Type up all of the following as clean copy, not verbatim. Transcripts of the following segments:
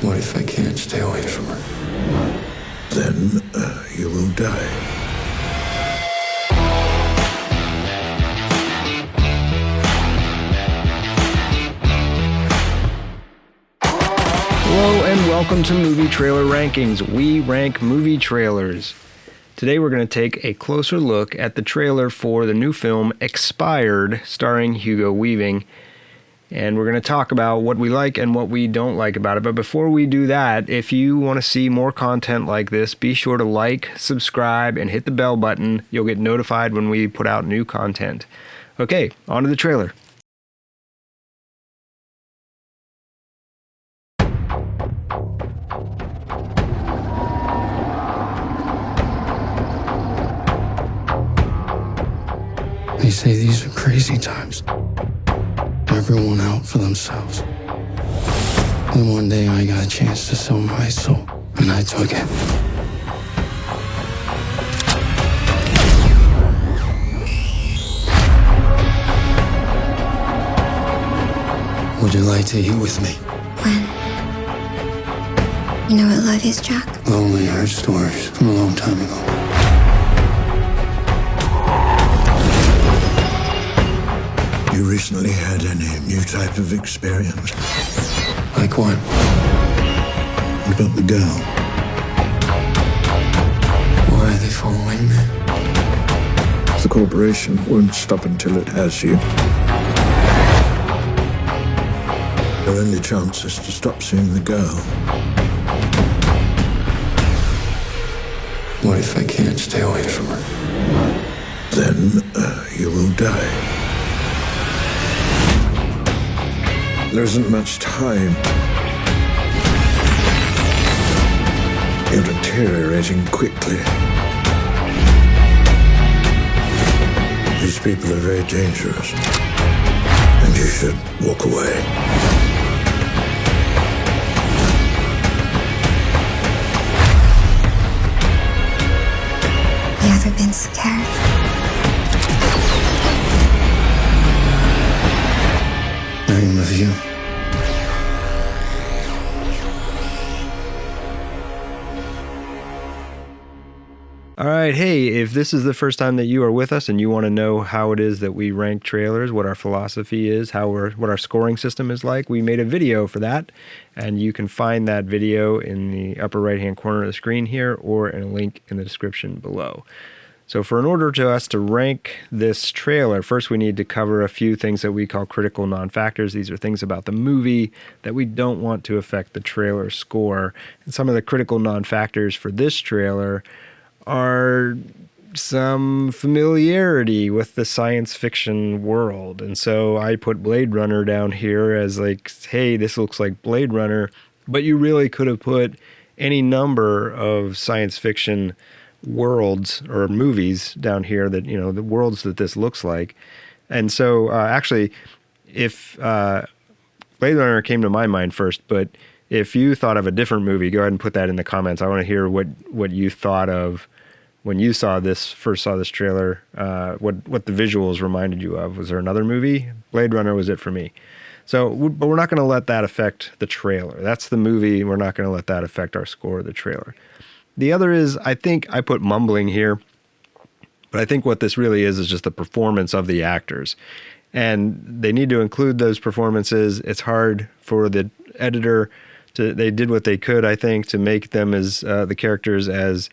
What if I can't stay away from her? Then you will die. Hello and welcome to Movie Trailer Rankings. We rank movie trailers. Today we're going to take a closer look at the trailer for the new film Expired, starring Hugo Weaving. And we're going to talk about what we like and what we don't like about it. But before we do that, if you want to see more content like this, be sure to like, subscribe, and hit the bell button. You'll get notified when we put out new content. Okay, on to the trailer. They say these are crazy times. Everyone out for themselves. Then one day I got a chance to sell my soul, and I took it. Would you like to eat with me? When? You know what love is, Jack? Lonely heart stories from a long time ago. You recently had any new type of experience? Like what? What about the girl? Why are they following me? The corporation won't stop until it has you. Your only chance is to stop seeing the girl. What if I can't stay away from her? Then you will die. There isn't much time. You're deteriorating quickly. These people are very dangerous, and you should walk away. You ever been scared? I'm with you. All right, hey, if this is the first time that you are with us and you want to know how it is that we rank trailers, what our philosophy is, what our scoring system is like, we made a video for that, and you can find that video in the upper right-hand corner of the screen here or in a link in the description below. So in order to us to rank this trailer, first we need to cover a few things that we call critical non-factors. These are things about the movie that we don't want to affect the trailer score. And some of the critical non-factors for this trailer are some familiarity with the science fiction world. And so I put Blade Runner down here as like, hey, this looks like Blade Runner, but you really could have put any number of science fiction worlds or movies down here that, you know, the worlds that this looks like. And so actually, if Blade Runner came to my mind first, but if you thought of a different movie, go ahead and put that in the comments. I want to hear what you thought of when you first saw this trailer, what the visuals reminded you of. Was there another movie? Blade Runner was it for me. So, but we're not going to let that affect the trailer. That's the movie. We're not going to let that affect our score of the trailer. The other is, I think I put mumbling here, but I think what this really is just the performance of the actors. And they need to include those performances. It's hard for the editor they did what they could, I think, to make them as, the characters as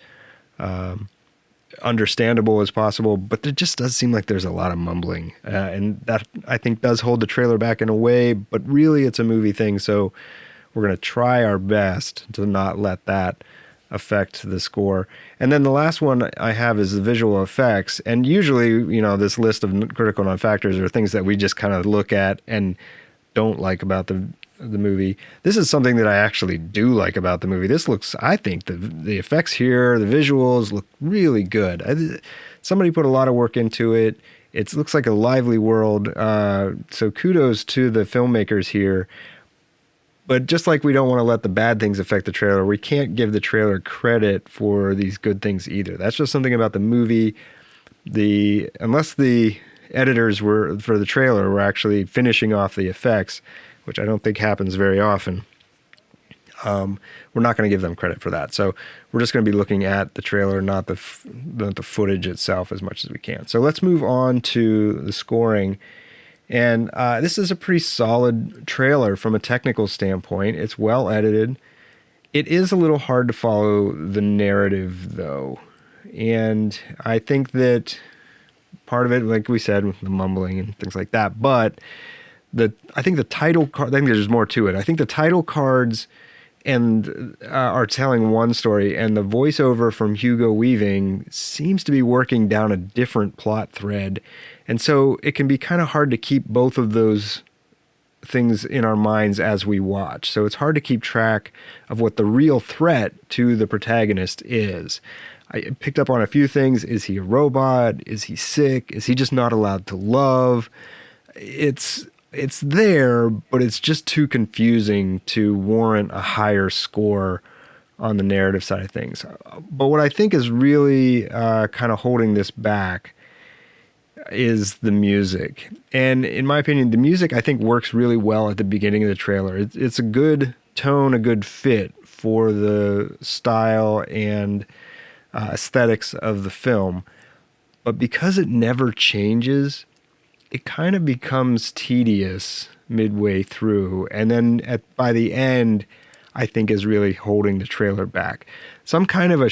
understandable as possible, but it just does seem like there's a lot of mumbling. And that, I think, does hold the trailer back in a way, but really it's a movie thing. So we're going to try our best to not let that affect the score. And then the last one I have is the visual effects. And usually, you know, this list of critical non-factors are things that we just kind of look at and don't like about the movie. This is something that I actually do like about the movie. This looks, I think the effects here, the visuals look really good. Somebody put a lot of work into it. It looks like a lively world. So kudos to the filmmakers here. But just like we don't want to let the bad things affect the trailer, we can't give the trailer credit for these good things either. That's just something about the movie. Unless the editors for the trailer were actually finishing off the effects, which I don't think happens very often, we're not going to give them credit for that. So we're just going to be looking at the trailer, not the footage itself as much as we can. So let's move on to the scoring. And this is a pretty solid trailer from a technical standpoint. It's well edited. It is a little hard to follow the narrative, though. And I think that part of it, like we said, with the mumbling and things like that, but I think the title card, I think there's more to it. I think the title cards and are telling one story, and the voiceover from Hugo Weaving seems to be working down a different plot thread. And so it can be kind of hard to keep both of those things in our minds as we watch. So it's hard to keep track of what the real threat to the protagonist is. I picked up on a few things. Is he a robot? Is he sick? Is he just not allowed to love? It's there, but it's just too confusing to warrant a higher score on the narrative side of things. But what I think is really kind of holding this back is the music. And in my opinion, the music, I think, works really well at the beginning of the trailer. It's a good tone, a good fit for the style and aesthetics of the film. But because it never changes, it kind of becomes tedious midway through. And then by the end, I think is really holding the trailer back. Some kind of a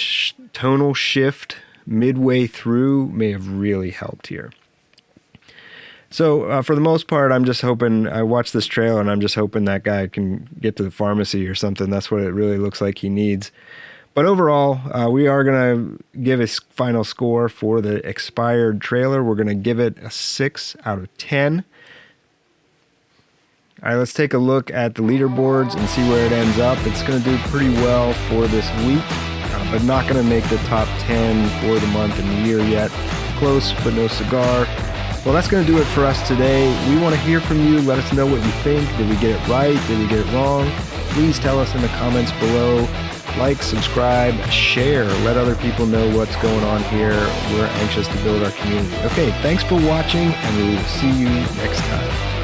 tonal shift midway through may have really helped here. So for the most part, I'm just hoping, I watched this trailer and I'm just hoping that guy can get to the pharmacy or something. That's what it really looks like he needs. But overall, we are going to give a final score for the expired trailer. We're going to give it a 6 out of 10. All right, let's take a look at the leaderboards and see where it ends up. It's going to do pretty well for this week, but not going to make the top 10 for the month and the year yet. Close, but no cigar. Well, that's going to do it for us today. We want to hear from you. Let us know what you think. Did we get it right? Did we get it wrong? Please tell us in the comments below. Like, subscribe, share. Let other people know what's going on here. We're anxious to build our community. Okay, thanks for watching, and we will see you next time.